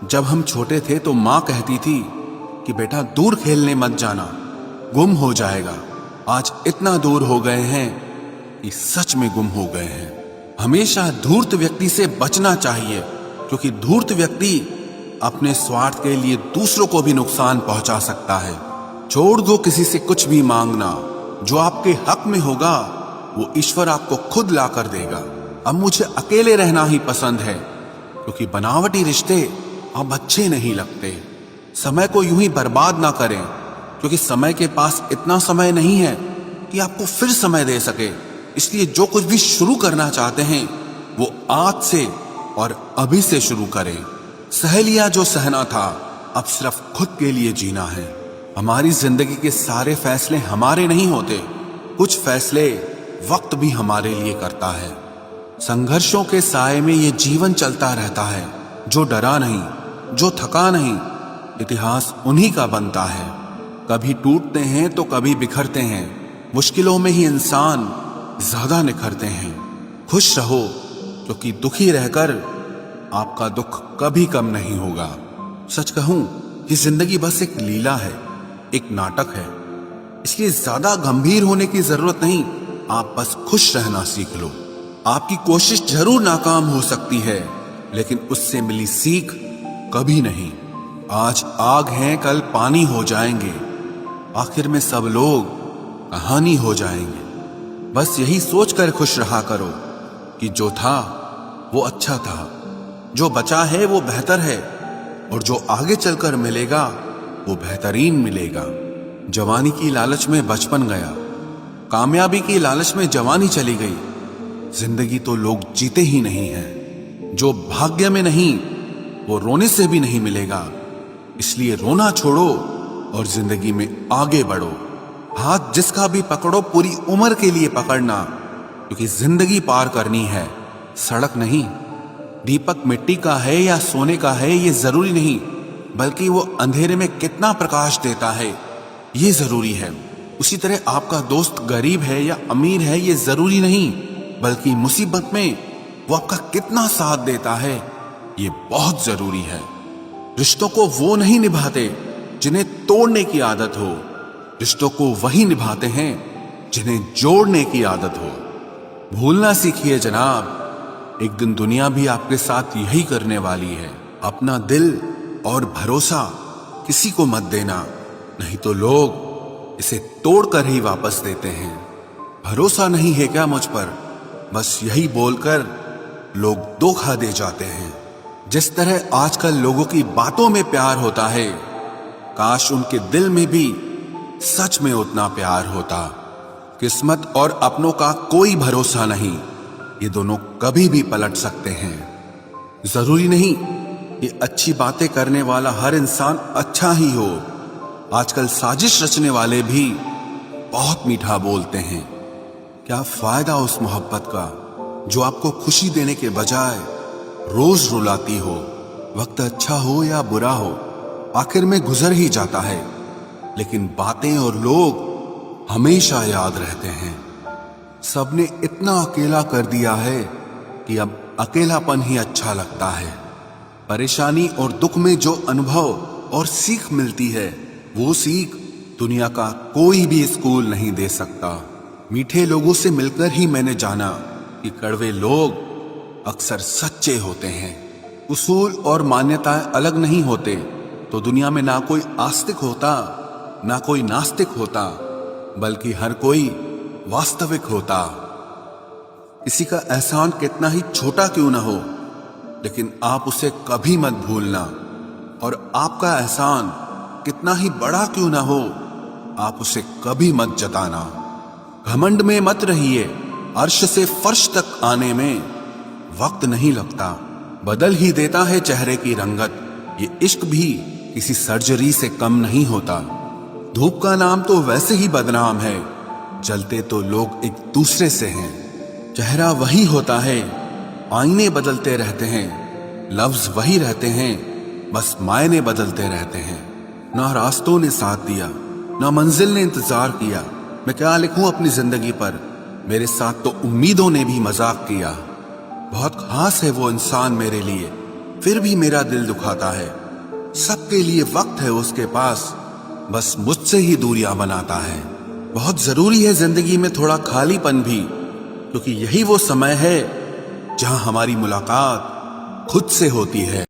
जब हम छोटे थे तो माँ कहती थी कि बेटा दूर खेलने मत जाना, गुम हो जाएगा। आज इतना दूर हो गए हैं कि सच में गुम हो गए हैं। हमेशा धूर्त व्यक्ति से बचना चाहिए, क्योंकि धूर्त व्यक्ति अपने स्वार्थ के लिए दूसरों को भी नुकसान पहुंचा सकता है। छोड़ दो किसी से कुछ भी मांगना, जो आपके हक में होगा वो ईश्वर आपको खुद ला कर देगा। अब मुझे अकेले रहना ही पसंद है, क्योंकि बनावटी रिश्ते अब अच्छे नहीं लगते। समय को यूं ही बर्बाद ना करें, क्योंकि समय के पास इतना समय नहीं है कि आपको फिर समय दे सके। इसलिए जो कुछ भी शुरू करना चाहते हैं वो आज से और अभी से शुरू करें। सह लिया जो सहना था, अब सिर्फ खुद के लिए जीना है। हमारी जिंदगी के सारे फैसले हमारे नहीं होते, कुछ फैसले वक्त भी हमारे लिए करता है। संघर्षों के साए में ये जीवन चलता रहता है। जो डरा नहीं, जो थका नहीं, इतिहास उन्हीं का बनता है। कभी टूटते हैं तो कभी बिखरते हैं, मुश्किलों में ही इंसान ज्यादा निखरते हैं। खुश रहो, क्योंकि दुखी रहकर आपका दुख कभी कम नहीं होगा। सच कहूं, ये जिंदगी बस एक लीला है, एक नाटक है। इसलिए ज्यादा गंभीर होने की जरूरत नहीं, आप बस खुश रहना सीख लो। आपकी कोशिश जरूर नाकाम हो सकती है, लेकिन उससे मिली सीख कभी नहीं। आज आग हैं, कल पानी हो जाएंगे, आखिर में सब लोग कहानी हो जाएंगे। बस यही सोचकर खुश रहा करो कि जो था वो अच्छा था, जो बचा है वो बेहतर है, और जो आगे चलकर मिलेगा वो बेहतरीन मिलेगा। जवानी की लालच में बचपन गया, कामयाबी की लालच में जवानी चली गई। जिंदगी तो लोग जीते ही नहीं हैं। जो भाग्य में नहीं वो रोने से भी नहीं मिलेगा। इसलिए रोना छोड़ो और जिंदगी में आगे बढ़ो। हाथ जिसका भी पकड़ो पूरी उम्र के लिए पकड़ना, क्योंकि जिंदगी पार करनी है, सड़क नहीं। दीपक मिट्टी का है या सोने का है ये जरूरी नहीं, बल्कि वो अंधेरे में कितना प्रकाश देता है ये जरूरी है। उसी तरह आपका दोस्त गरीब है या अमीर है ये जरूरी नहीं, बल्कि मुसीबत में वो आपका कितना साथ देता है ये बहुत जरूरी है। रिश्तों को वो नहीं निभाते जिन्हें तोड़ने की आदत हो, रिश्तों को वही निभाते हैं जिन्हें जोड़ने की आदत हो। भूलना सीखिए जनाब, एक दिन दुनिया भी आपके साथ यही करने वाली है। अपना दिल और भरोसा किसी को मत देना, नहीं तो लोग इसे तोड़कर ही वापस देते हैं। भरोसा नहीं है क्या मुझ पर, बस यही बोलकर लोग धोखा दे जाते हैं। जिस तरह आजकल लोगों की बातों में प्यार होता है, काश उनके दिल में भी सच में उतना प्यार होता। किस्मत और अपनों का कोई भरोसा नहीं, ये दोनों कभी भी पलट सकते हैं। जरूरी नहीं कि अच्छी बातें करने वाला हर इंसान अच्छा ही हो। आजकल साजिश रचने वाले भी बहुत मीठा बोलते हैं। क्या फायदा उस मोहब्बत का जो आपको खुशी देने के बजाय रोज रुलाती हो। वक्त अच्छा हो या बुरा हो, आखिर में गुजर ही जाता है, लेकिन बातें और लोग हमेशा याद रहते हैं। सबने इतना अकेला कर दिया है कि अब अकेलापन ही अच्छा लगता है। परेशानी और दुख में जो अनुभव और सीख मिलती है, वो सीख दुनिया का कोई भी स्कूल नहीं दे सकता। मीठे लोगों से मिलकर ही मैंने जाना कि कड़वे लोग अक्सर सच्चे होते हैं। उसूल और मान्यताएं अलग नहीं होते तो दुनिया में ना कोई आस्तिक होता ना कोई नास्तिक होता, बल्कि हर कोई वास्तविक होता। किसी का एहसान कितना ही छोटा क्यों ना हो, लेकिन आप उसे कभी मत भूलना। और आपका एहसान कितना ही बड़ा क्यों ना हो, आप उसे कभी मत जताना। घमंड में मत रहिए, अर्श से फर्श तक आने में वक्त नहीं लगता, बदल ही देता है चेहरे की रंगत। ये इश्क भी किसी सर्जरी से कम नहीं होता। धूप का नाम तो वैसे ही बदनाम है, जलते तो लोग एक दूसरे से हैं। चेहरा वही होता है, आईने बदलते रहते हैं, लफ्ज वही रहते हैं, बस मायने बदलते रहते हैं। ना रास्तों ने साथ दिया, ना मंजिल ने इंतजार किया। मैं क्या लिखूं अपनी जिंदगी पर, मेरे साथ तो उम्मीदों ने भी मजाक किया। बहुत खास है वो इंसान मेरे लिए फिर भी मेरा दिल दुखाता है। सबके लिए वक्त है उसके पास, बस मुझसे ही दूरियां बनाता है। बहुत जरूरी है जिंदगी में थोड़ा खालीपन भी, क्योंकि यही वो समय है जहां हमारी मुलाकात खुद से होती है।